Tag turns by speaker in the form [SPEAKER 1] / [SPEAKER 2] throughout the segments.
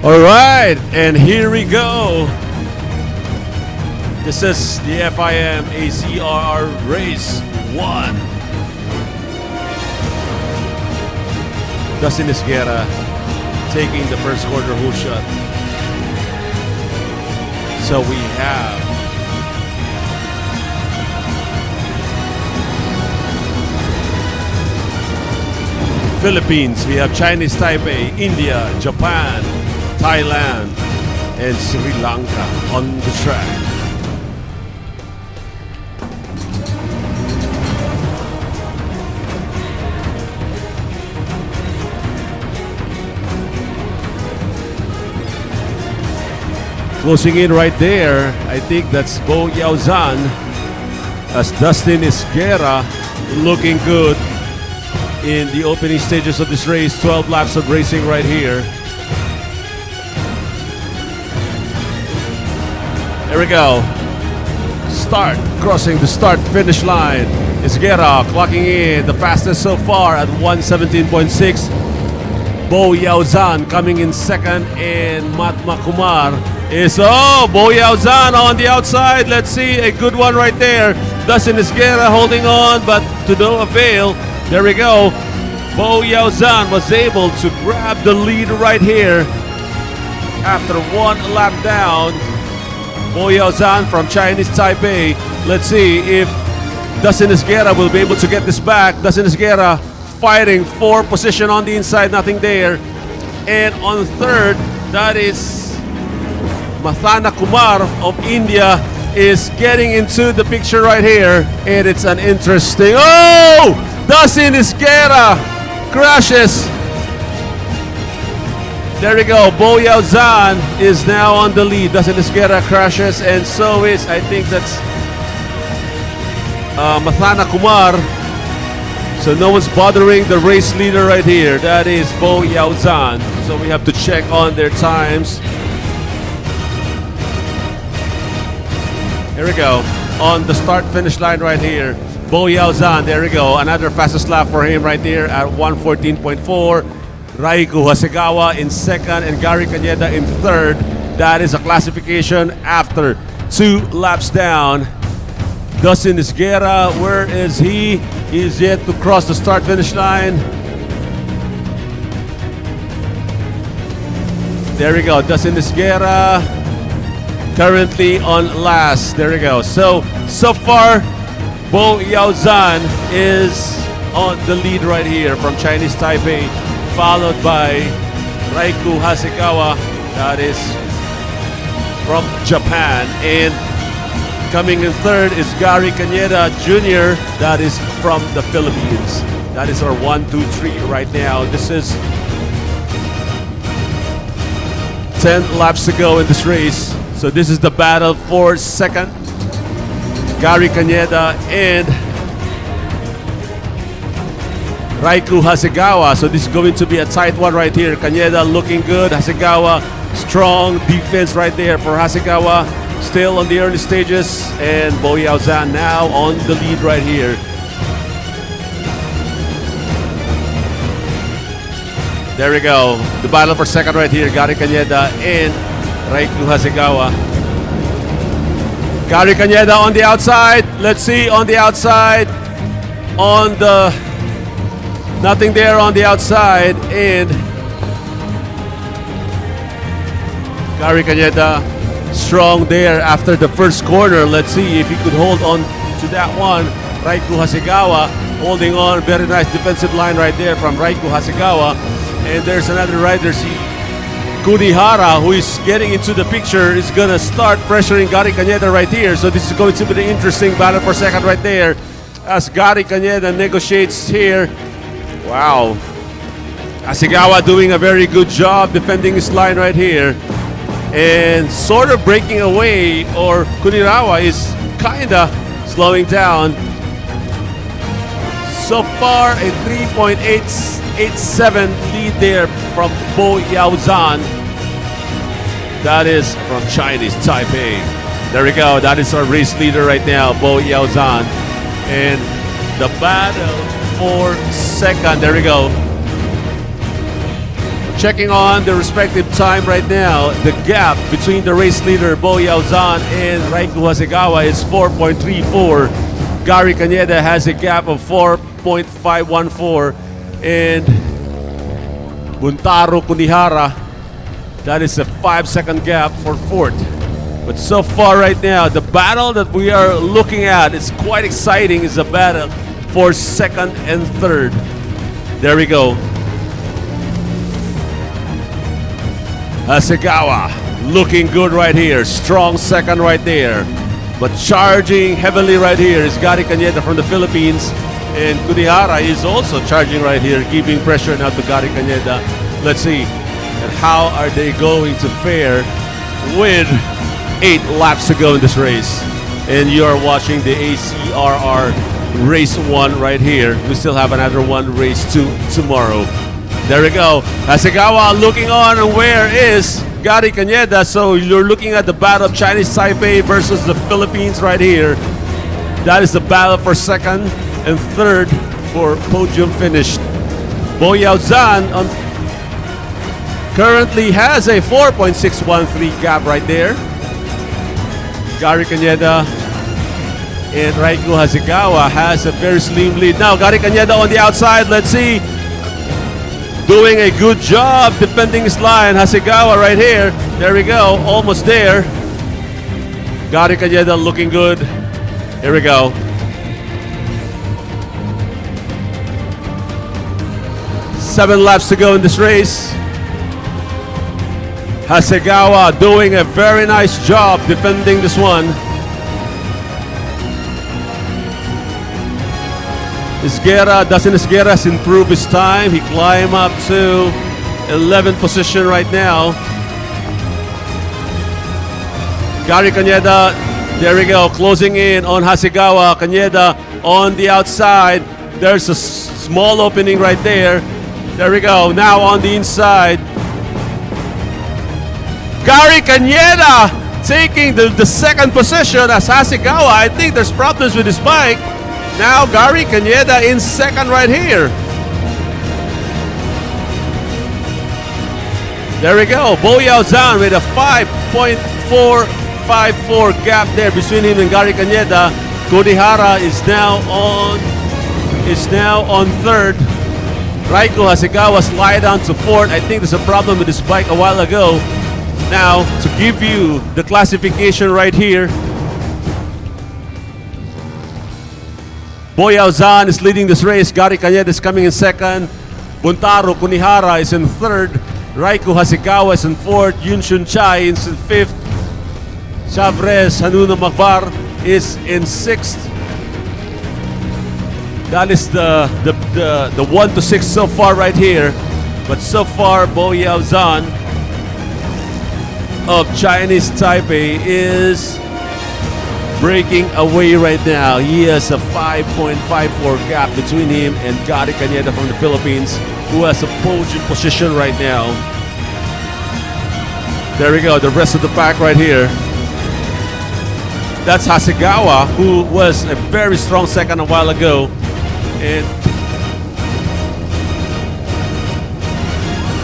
[SPEAKER 1] All right, and here we go. This is the FIM ACRR Race 1. Dustin Esguerra taking the first quarter hole shot. So we have Philippines, we have Chinese Taipei, India, Japan, Thailand, and Sri Lanka on the track. Closing in right there, I think that's Bo Yaozan as Dustin Esguerra looking good in the opening stages of this race. 12 laps of racing right here. There we go. Start, crossing the start-finish line. Esguerra clocking in the fastest so far at 1:17.6. Bo Yaozan coming in second, and Matma Kumar is, Bo Yaozan on the outside. Let's see, a good one right there. Dustin Esguerra holding on, but to no avail. There we go. Bo Yaozan was able to grab the lead right here after one lap down. Bo Yaozan from Chinese Taipei. Let's see if Dustin Esguerra will be able to get this back. Dustin Esguerra fighting for position on the inside, nothing there. And on third, that is Matma Kumar of India is getting into the picture right here. And it's an interesting, Dustin Esguerra crashes. There we go. Bo Yaozan is now on the lead. Dustin Esguerra crashes, and so is, I think that's Matma Kumar. So no one's bothering the race leader right here. That is Bo Yaozan. So we have to check on their times. Here we go. On the start-finish line right here. Bo Yaozan, there we go. Another fastest lap for him right there at 1:14.4. Raiku Hasegawa in second and Gary Cañeda in third. That is a classification after 2 laps down. Dustin Esguerra, where is he? He is yet to cross the start-finish line. There we go. Dustin Esguerra currently on last. There we go. So far, Bo Yaozan is on the lead right here from Chinese Taipei, followed by Raiku Hasegawa, that is from Japan, and coming in third is Gary Cañeda Jr., that is from the Philippines. That is our 1, 2, 3 right now. This is 10 laps to go in this race. So this is the battle for second. Gary Cañeda and Raiku Hasegawa. So this is going to be a tight one right here. Cañeda looking good. Hasegawa, strong defense right there for Hasegawa. Still on the early stages. And Bo Yaozan now on the lead right here. There we go. The battle for second right here. Gary Cañeda and Raiku Hasegawa. Gary Cañeda on the outside. Let's see on the outside. On the... Nothing there on the outside. And Gary Cañeda strong there after the first corner. Let's see if he could hold on to that one. Raiku Hasegawa holding on. Very nice defensive line right there from Raiku Hasegawa. And there's another rider, see, Kunihara, who is getting into the picture, is gonna start pressuring Gary Cañeda right here. So this is going to be the interesting battle for second right there as Gary Cañeda negotiates here. Wow. Hasegawa doing a very good job defending his line right here. And sort of breaking away, or Kunihara is kinda slowing down. So far, a 3.887 lead there from Bo Yaozan. That is from Chinese Taipei. There we go. That is our race leader right now, Bo Yaozan. And the battle for second. There we go. Checking on the respective time right now, the gap between the race leader Bo Yaozan and Raiku Hasegawa is 4.34. Gary Cañeda has a gap of 4.514, and Buntaro Kunihara, that is a 5-second gap for fourth. But so far right now, the battle that we are looking at is quite exciting. Is a battle for second and third. There we go. Hasegawa looking good right here. Strong second right there. But charging heavily right here is Gary Cañeda from the Philippines. And Kunihara is also charging right here, giving pressure now to Gary Cañeda. Let's see. And how are they going to fare with 8 laps to go in this race? And you are watching the ACRR race 1 right here. We still have another one, race 2 tomorrow. There we go. Hasegawa looking on, and where is Gary Cañeda? So you're looking at the battle of Chinese Taipei versus the Philippines right here. That is the battle for second and third for podium finish. Bo Yaozan currently has a 4.613 gap right there. Gary Cañeda and Raiku Hasegawa has a very slim lead. Now Gary Cañeda on the outside. Let's see. Doing a good job defending his line. Hasegawa right here. There we go. Almost there. Gary Cañeda looking good. Here we go. 7 laps to go in this race. Hasegawa doing a very nice job defending this one. Doesn't Esguerra improve his time? He climbed up to 11th position right now. Gary Cañeda, there we go, closing in on Hasegawa. Cañeda on the outside. There's a small opening right there. There we go, now on the inside. Gary Cañeda taking the second position as Hasegawa. I think there's problems with his bike. Now Gary Cañeda in second right here. There we go. Bo Yaozan with a 5.454 gap there between him and Gary Cañeda. Kunihara is now on third. Raiku Hasegawa slide down to fourth. I think there's a problem with his bike a while ago. Now to give you the classification right here. Bo Yaozan is leading this race. Gary Cañeda is coming in second. Buntaro Kunihara is in third. Raiku Hasegawa is in fourth. Yun Shun Chai is in fifth. Chavres Hanuna Magbar is in sixth. That is the 1 to 6 so far right here. But so far, Bo Yaozan of Chinese Taipei is breaking away right now. He has a 5.54 gap between him and Gary Cañeda from the Philippines, who has a podium position right now. There we go, the rest of the pack right here. That's Hasegawa, who was a very strong second a while ago.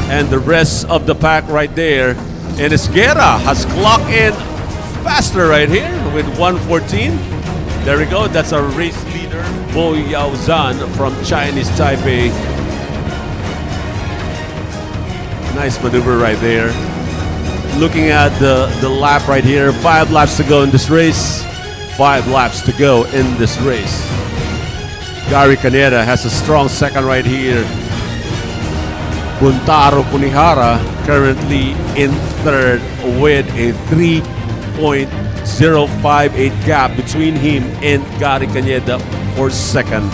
[SPEAKER 1] And the rest of the pack right there. And Esguerra has clocked in faster right here with 1:14. There we go. That's our race leader, Bo Yaozan from Chinese Taipei. Nice maneuver right there. Looking at the lap right here. 5 laps to go in this race. 5 laps to go in this race. Gary Cañeda has a strong second right here. Buntaro Kunihara currently in third with a 3.058 gap between him and Gary Cañeda for second.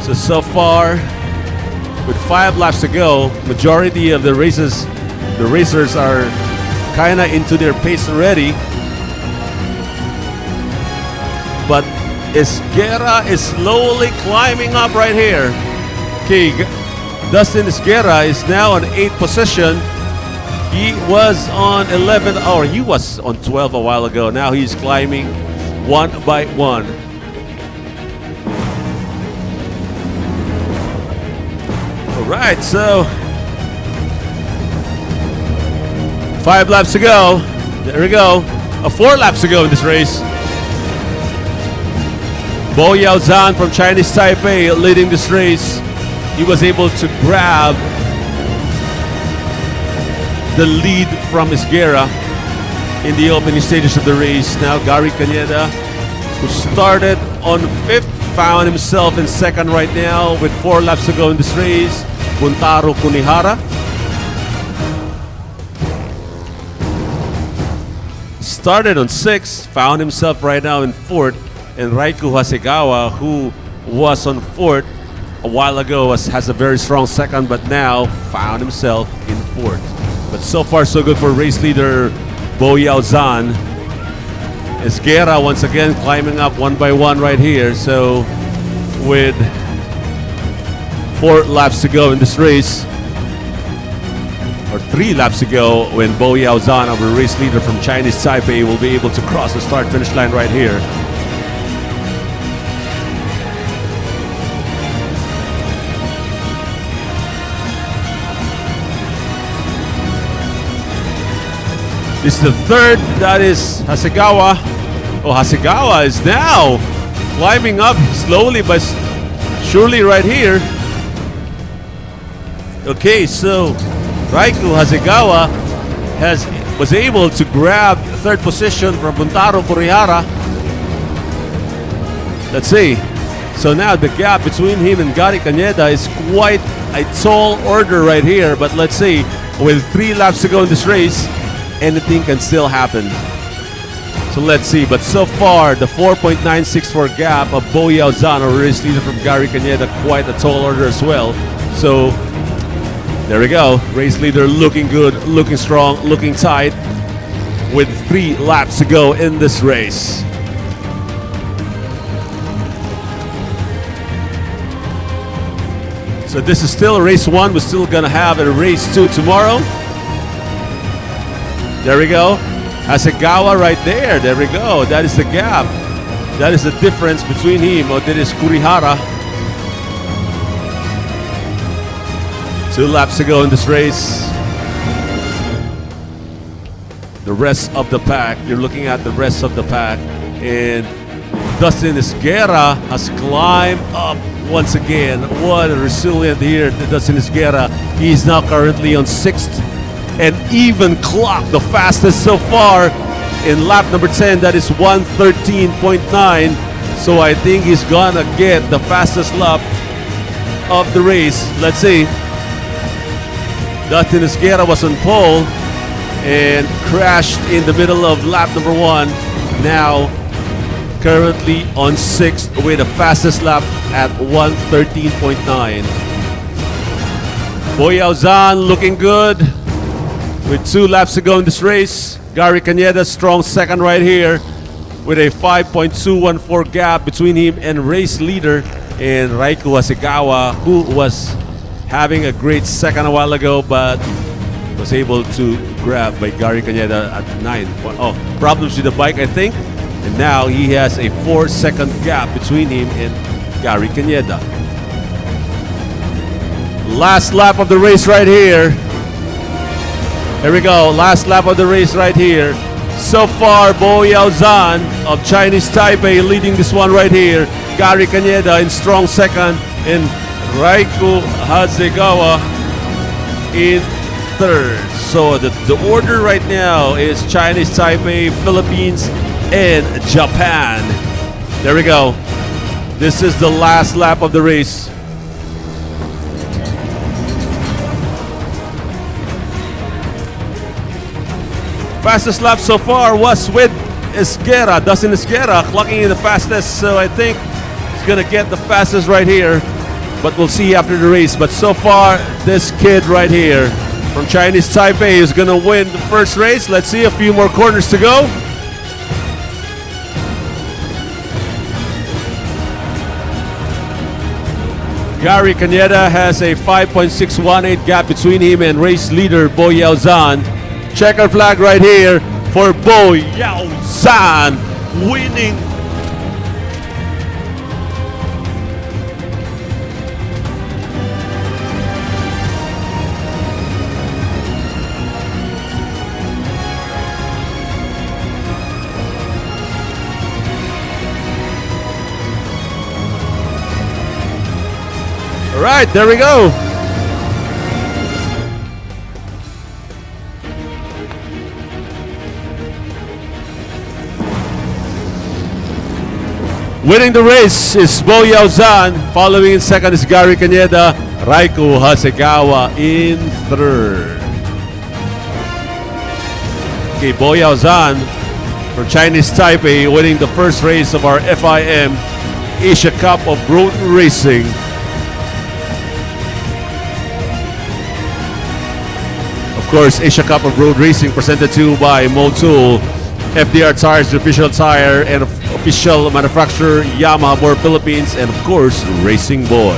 [SPEAKER 1] So far, with 5 laps to go, majority of the racers are kind of into their pace already. But Esguerra is slowly climbing up right here. Okay, Dustin Esguerra is now on 8th position. He was on 11, or he was on 12 a while ago. Now he's climbing one by one. All right, so 5 laps to go. There we go. 4 laps to go in this race. Bo Yaozan from Chinese Taipei leading this race. He was able to grab the lead from Esguerra in the opening stages of the race. Now Gary Cañeda, who started on 5th, found himself in 2nd right now with 4 laps to go in this race. Buntaro Kunihara started on 6th, found himself right now in 4th, and Raiku Hasegawa, who was on 4th a while ago, has a very strong 2nd, but now found himself in 4th. But so far so good for race leader Bo Yaozan. Esguerra once again climbing up one by one right here. So with 4 laps to go in this race, or 3 laps to go, when Bo Yaozan, our race leader from Chinese Taipei, will be able to cross the start-finish line right here. This is the 3rd, that is Hasegawa. Oh, Hasegawa is now climbing up slowly but surely right here. Okay, so Raiku Hasegawa was able to grab 3rd position from Buntaro Kurihara. Let's see. So now the gap between him and Gary Cañeda is quite a tall order right here. But let's see, with 3 laps to go in this race, anything can still happen. So let's see. But so far, the 4.964 gap of Bo Yaozan, our race leader from Gary Cañeda, quite a tall order as well. So there we go. Race leader looking good, looking strong, looking tight, with 3 laps to go in this race. So this is still race 1. We're still gonna have a race 2 tomorrow. There we go. Hasegawa right there. There we go. That is the gap. That is the difference between him. Oh, that is Kurihara. 2 laps to go in this race. The rest of the pack, you're looking at the rest of the pack, and Dustin Esguerra has climbed up once again. What a resilient here, Dustin Esguerra. He's now currently on 6th and even clocked the fastest so far in lap number 10. That is 1:13.9. So I think he's gonna get the fastest lap of the race. Let's see. Dustin Esguerra was on pole and crashed in the middle of lap number 1. Now currently on 6th with the fastest lap at 1:13.9. Bo Yaozan looking good with 2 laps to go in this race. Gary Cañeda strong 2nd right here with a 5.214 gap between him and race leader and Raiku Hasegawa, who was having a great 2nd a while ago, but was able to grab by Gary Cañeda at 9. Oh, problems with the bike, I think. And now he has a 4-second gap between him and Gary Cañeda. Last lap of the race right here. Here we go. Last lap of the race right here. So far, Bo Yaozan of Chinese Taipei leading this one right here. Gary Cañeda in strong 2nd, and Raiku Hasegawa in 3rd. So the order right now is Chinese Taipei, Philippines, and Japan. There we go. This is the last lap of the race. Fastest lap so far was with Esguerra, Dustin Esguerra, clocking in the fastest. So I think he's gonna get the fastest right here, but we'll see after the race. But so far, this kid right here from Chinese Taipei is gonna win the first race. Let's see, a few more corners to go. Gary Cañeda has a 5.618 gap between him and race leader Bo Yaozan. Checker flag right here for Bo Yaozan winning. All right, there we go. Winning the race is Bo Yaozan. Following in second is Gary Cañeda. Raiko Hasegawa in third. Okay, Bo Yaozan for Chinese Taipei winning the first race of our FIM Asia Cup of Road Racing. Of course, Asia Cup of Road Racing presented to you by Motul, FDR Tires, the official tire and official manufacturer, Yamaha Motor Philippines, and of course, Racing Boy.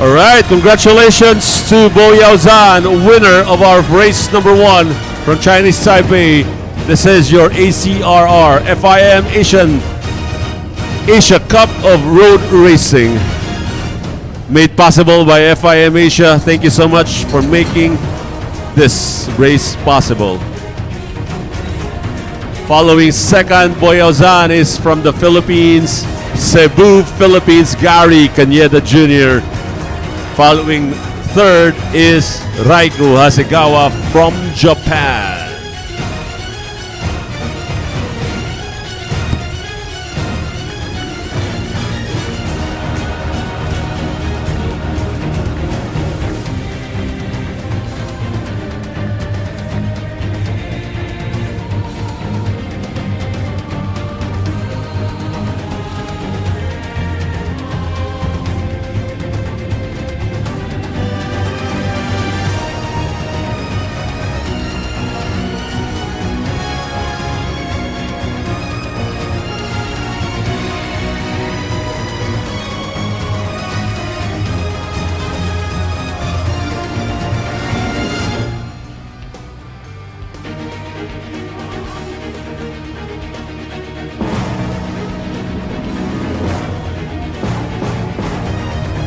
[SPEAKER 1] All right, congratulations to Bo Yaozan, winner of our race number 1 from Chinese Taipei. This is your ACRR FIM Asia Cup of Road Racing. Made possible by FIM Asia. Thank you so much for making this race possible. Following second, Bo Yaozan is from the Philippines, Cebu, Philippines, Gary Cañeda Jr. Following third is Raiko Hasegawa from Japan.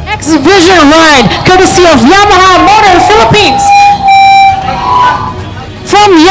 [SPEAKER 2] Exhibition ride courtesy of Yamaha Motor Philippines from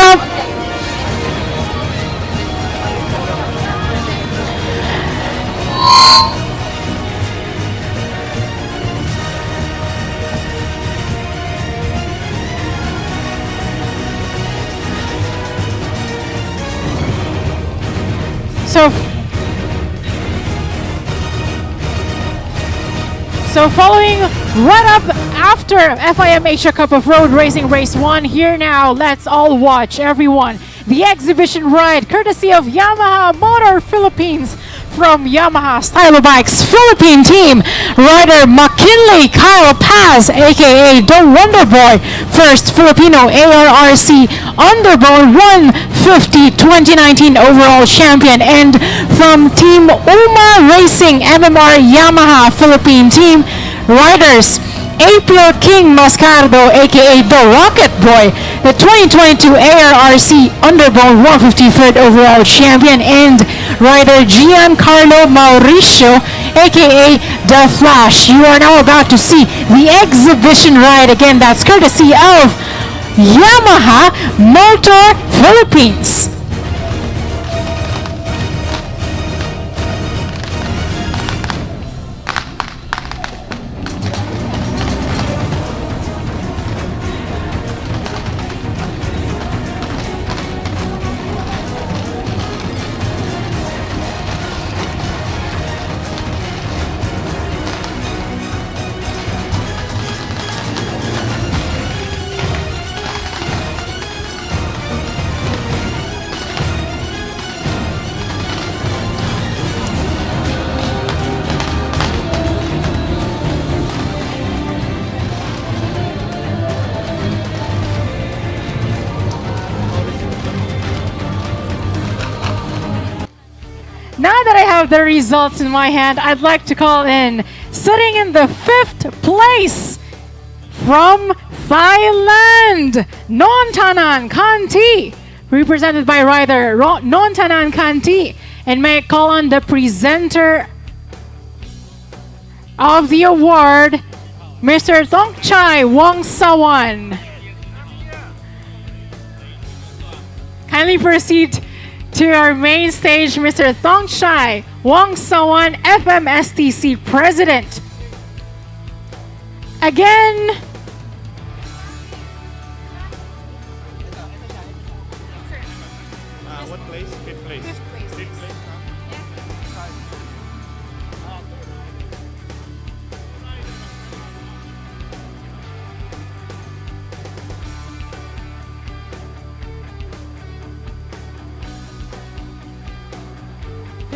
[SPEAKER 2] So following right up after FIM Asia Cup of Road Racing Race 1, here now, let's all watch, everyone, the exhibition ride courtesy of Yamaha Motor Philippines from Yamaha Stylo Bikes Philippine team. Rider McKinley Kyle Paz, aka the Wonder Boy, first Filipino ARRC Underbone 150 2019 overall champion, and from Team Uma Racing MMR Yamaha Philippine team, riders April King Mascardo, aka the Rocket Boy, the 2022 ARRC Underbone 153rd overall champion, and rider Giancarlo Mauricio, aka the Flash. You are now about to see the exhibition ride. Again, that's courtesy of Yamaha Motor Philippines. that I have the results in my hand, I'd like to call in, sitting in the 5th place from Thailand, Nontanan Kanti, represented by rider Nontanan Kanti. And may I call on the presenter of the award, Mr. Thongchai Wongsawan. Kindly proceed to our main stage, Mr. Thongchai Wongsawan, FMSTC President. Again,
[SPEAKER 3] what place? Fifth place. Fifth place.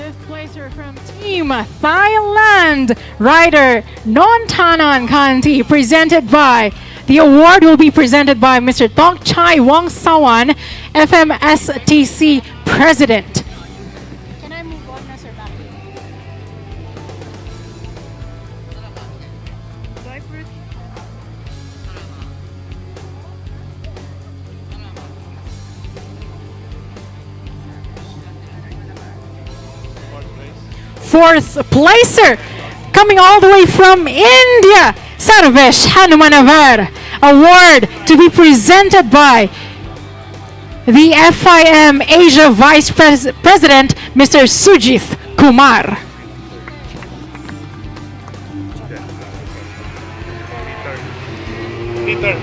[SPEAKER 2] fifth placer from Team Thailand, rider Nontanan Kanti, presented by, the award will be presented by Mr. Thongchai Wongsawan, FMSTC President. Can I move on, sir? Fourth placer, coming all the way from India, Sarvesh Hanumanavar, award to be presented by the FIM Asia Vice President, Mr. Sujith Kumar.
[SPEAKER 3] Peter.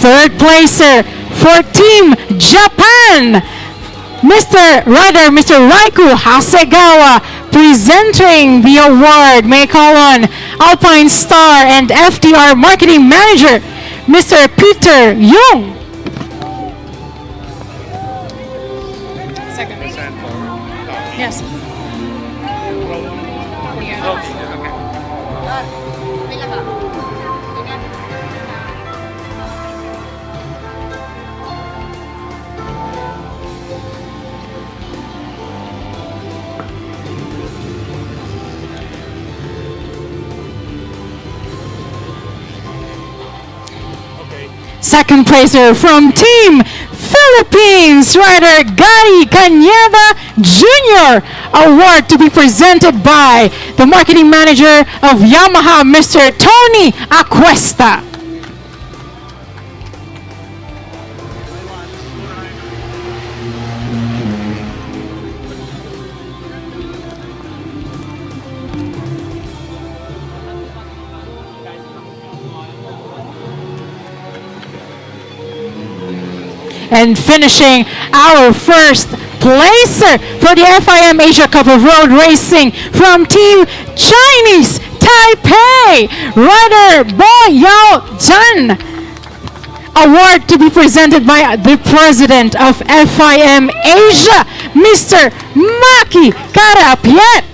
[SPEAKER 2] Third placer for Team Japan, Mr. Raiku Hasegawa, presenting the award. May I call on Alpinestars and FDR Marketing Manager, Mr. Peter Young. Second. Yes. Second placer from Team Philippines, rider Gary Cañeda Jr., award to be presented by the marketing manager of Yamaha, Mr. Tony Acuesta. And finishing our first placer for the FIM Asia Cup of Road Racing from Team Chinese Taipei, rider Bo Yao Zhan, award to be presented by the president of FIM Asia, Mr. Maki Karapiet.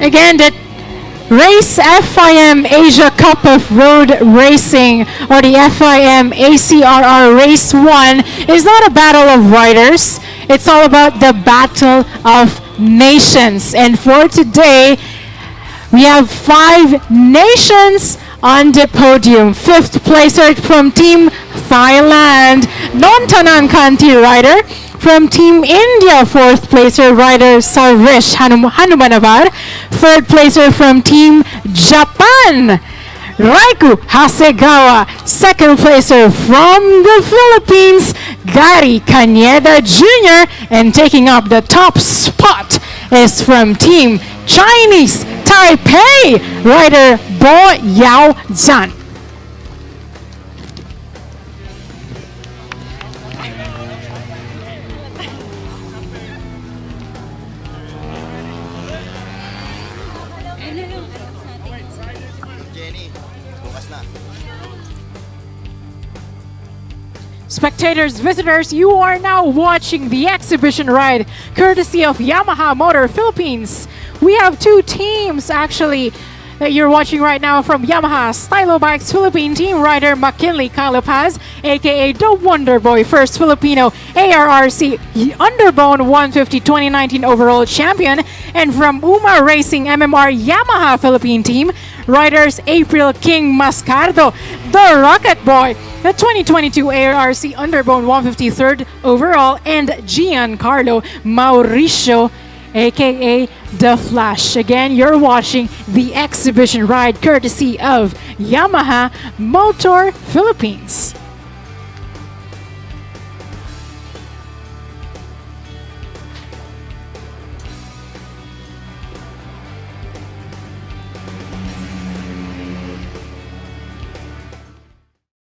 [SPEAKER 2] Again, that race FIM Asia Cup of Road Racing, or the FIM ACRR Race 1, is not a battle of riders. It's all about the battle of nations. And for today, we have 5 nations on the podium. 5th placer from Team Thailand, Nontanan Kanti rider. From Team India, 4th placer rider Sarvesh Hanumanavar. 3rd placer from Team Japan, Raiku Hasegawa. 2nd placer from the Philippines, Gary Cañeda Jr. And taking up the top spot is from Team Chinese Taipei, rider Bo Yao Zhan. Spectators, visitors, you are now watching the exhibition ride courtesy of Yamaha Motor Philippines. We have two teams actually that you're watching right now from Yamaha Stylo Bikes Philippine team rider McKinley Calopaz, aka the Wonder Boy, first Filipino ARRC Underbone 150 2019 overall champion, and from Uma Racing MMR Yamaha Philippine team riders April King Mascardo, the Rocket Boy, the 2022 ARRC Underbone 150 third overall, and Giancarlo Mauricio, aka The Flash. Again, you're watching the exhibition ride courtesy of Yamaha Motor Philippines.